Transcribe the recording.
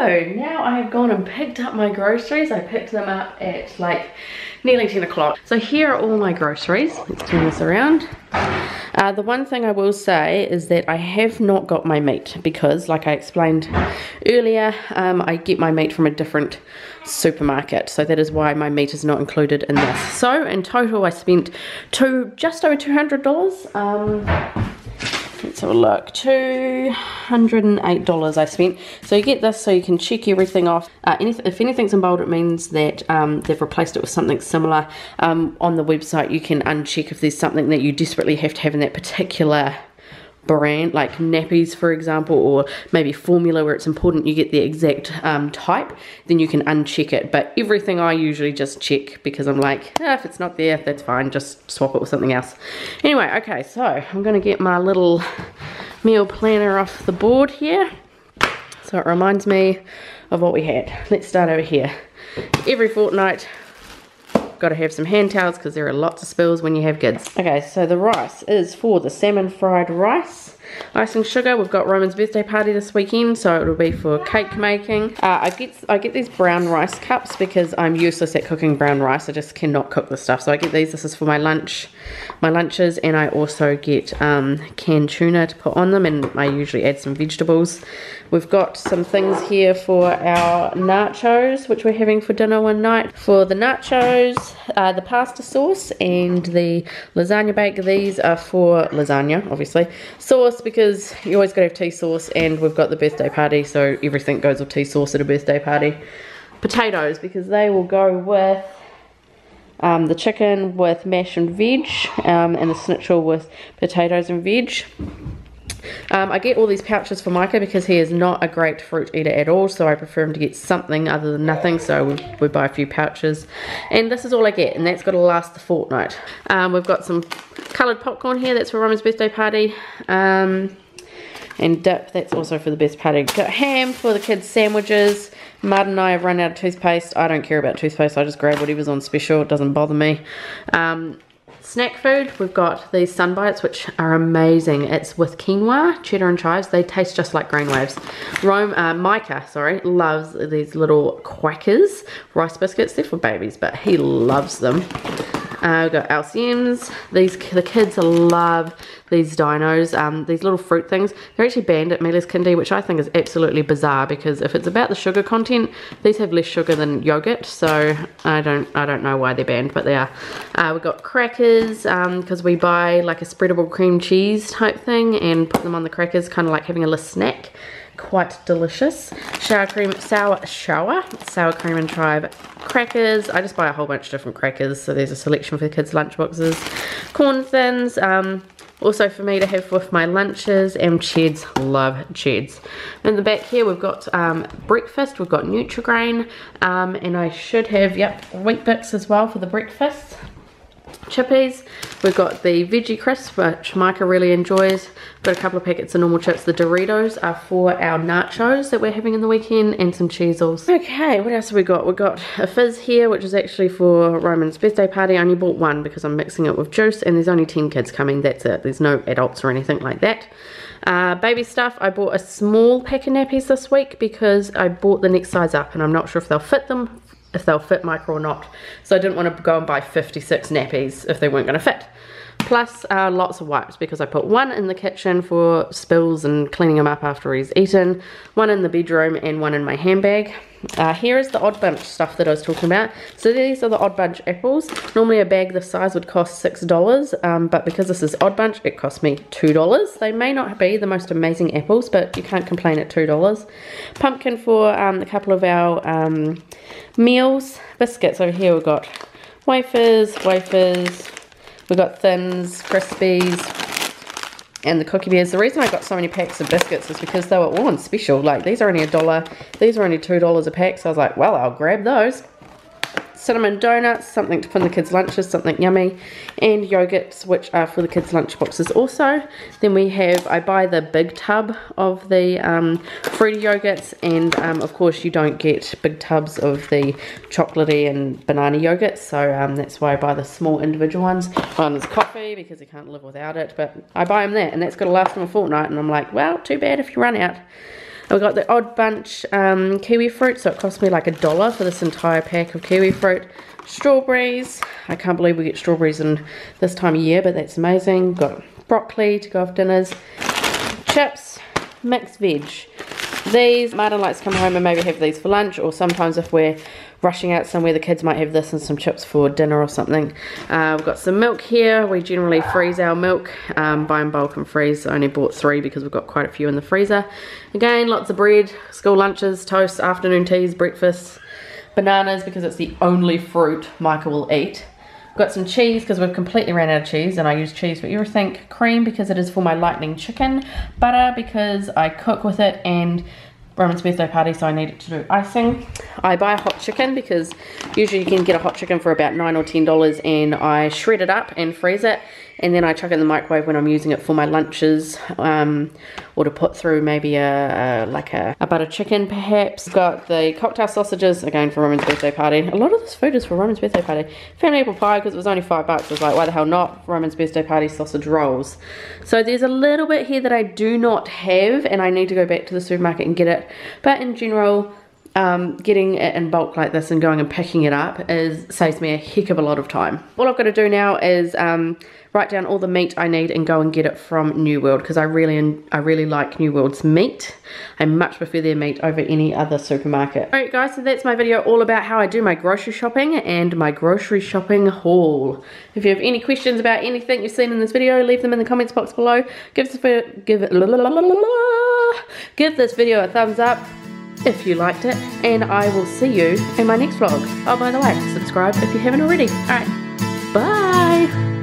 now I have gone and picked up my groceries. I picked them up at like nearly 10 o'clock. So here are all my groceries. Let's turn this around. The one thing I will say is that I have not got my meat because, like I explained earlier, I get my meat from a different supermarket, so that is why my meat is not included in this. So in total I spent just over $200. Let's have a look. $208 I spent. So you get this so you can check everything off. If anything's in bold, it means that they've replaced it with something similar. On the website you can uncheck if there's something that you desperately have to have in that particular brand, like nappies for example, or maybe formula where it's important you get the exact type, then you can uncheck it. But everything I usually just check because I'm like, if it's not there, that's fine, just swap it with something else. Anyway, okay, so I'm gonna get my little meal planner off the board here so it reminds me of what we had. Let's start over here. Every fortnight got to have some hand towels because there are lots of spills when you have kids. Okay, so the rice is for the salmon fried rice. Icing sugar, we've got Roman's birthday party this weekend, so it'll be for cake making. I get these brown rice cups because I'm useless at cooking brown rice. I just cannot cook the stuff, so I get these. This is for my lunches, and I also get canned tuna to put on them, and I usually add some vegetables. We've got some things here for our nachos, which we're having for dinner one night. For the nachos, the pasta sauce and the lasagna bake, these are for lasagna, obviously. Sauce, because you always got to have tea sauce, and we've got the birthday party, so everything goes with tea sauce at a birthday party. Potatoes, because they will go with the chicken with mash and veg, and the schnitzel with potatoes and veg. I get all these pouches for Micah because he is not a great fruit eater at all, so I prefer him to get something other than nothing, so we buy a few pouches. And this is all I get, and that's got to last the fortnight. We've got some coloured popcorn here, that's for Roman's birthday party. And dip, that's also for the best party. Got ham for the kids' sandwiches. Mud and I have run out of toothpaste. I don't care about toothpaste, I just grab whatever's on special, it doesn't bother me. Snack food, we've got these Sunbites, which are amazing. It's with quinoa, cheddar and chives. They taste just like grain waves. Micah loves these little Quackers rice biscuits. They're for babies, but he loves them. We've got LCMs. The kids love these dinos, these little fruit things. They're actually banned at Mila's kindy, which I think is absolutely bizarre, because if it's about the sugar content, these have less sugar than yogurt, so I don't know why they're banned, but they are. We've got crackers, because we buy like a spreadable cream cheese type thing and put them on the crackers, kind of like having a little snack. Quite delicious. Sour cream and tribe crackers. I just buy a whole bunch of different crackers, so there's a selection for the kids' lunchboxes. Corn thins, also for me to have with my lunches, and Cheds, love Cheds. In the back here we've got breakfast, we've got Nutrigrain, and I should have, Wheat Bix as well for the breakfast. Chippies, we've got the veggie crisps, which Micah really enjoys. Got a couple of packets of normal chips. The Doritos are for our nachos that we're having in the weekend, and some Cheezels. Okay, what else have we got? We've got a fizz here, which is actually for Roman's birthday party. I only bought one because I'm mixing it with juice, and there's only 10 kids coming, that's it. There's no adults or anything like that. Baby stuff, I bought a small pack of nappies this week because I bought the next size up, and I'm not sure if they'll fit them, if they'll fit Micah or not, so I didn't want to go and buy 56 nappies if they weren't going to fit. Plus lots of wipes, because I put one in the kitchen for spills and cleaning them up after he's eaten, one in the bedroom, and one in my handbag. Here is the Odd Bunch stuff that I was talking about. So these are the Odd Bunch apples. Normally a bag this size would cost $6, but because this is Odd Bunch, it cost me $2. They may not be the most amazing apples, but you can't complain at $2. Pumpkin for a couple of our meals. Biscuits over here, we've got wafers, we've got Thins, Crispies, and the Cookie Bears. The reason I got so many packs of biscuits is because they were all on special. Like, these are only $1, these are only $2 a pack, so I was like, well, I'll grab those. Cinnamon donuts, something to put in the kids' lunches, something yummy, and yogurts, which are for the kids' lunch boxes also. Then we have, I buy the big tub of the fruity yogurts, and of course you don't get big tubs of the chocolatey and banana yogurts, so that's why I buy the small individual ones. One is coffee, because you can't live without it, but I buy them that, and that's got to last them a fortnight, and I'm like, well, too bad if you run out. I've got the Odd Bunch kiwi fruit, so it cost me like $1 for this entire pack of kiwi fruit. Strawberries, I can't believe we get strawberries in this time of year, but that's amazing. Got broccoli to go off dinners. Chips, mixed veg. These, Martin likes to come home and maybe have these for lunch, or sometimes if we're rushing out somewhere, the kids might have this and some chips for dinner or something. We've got some milk here. We generally freeze our milk, buy in bulk and freeze. I only bought 3 because we've got quite a few in the freezer. Again, lots of bread, school lunches, toast, afternoon teas, breakfasts, bananas because it's the only fruit Micah will eat. Got some cheese because we've completely ran out of cheese, and I use cheese for everything. Cream because it is for my lightning chicken. Butter because I cook with it, and Roman's birthday party, so I need it to do icing. I buy a hot chicken because usually you can get a hot chicken for about $9 or $10, and I shred it up and freeze it, and then I chuck it in the microwave when I'm using it for my lunches, or to put through maybe a butter chicken perhaps. Got the cocktail sausages, again for Roman's birthday party. A lot of this food is for Roman's birthday party. Family apple pie because it was only $5. I was like, why the hell not? Roman's birthday party sausage rolls. So there's a little bit here that I do not have, and I need to go back to the supermarket and get it. But in general, getting it in bulk like this and going and picking it up saves me a heck of a lot of time. All I've got to do now is write down all the meat I need and go and get it from New World, because I really like New World's meat. I much prefer their meat over any other supermarket. Alright guys, so that's my video all about how I do my grocery shopping and my grocery shopping haul. If you have any questions about anything you've seen in this video, leave them in the comments box below. Give this video a thumbs up if you liked it, and I will see you in my next vlog. Oh, by the way, subscribe if you haven't already. Alright, bye!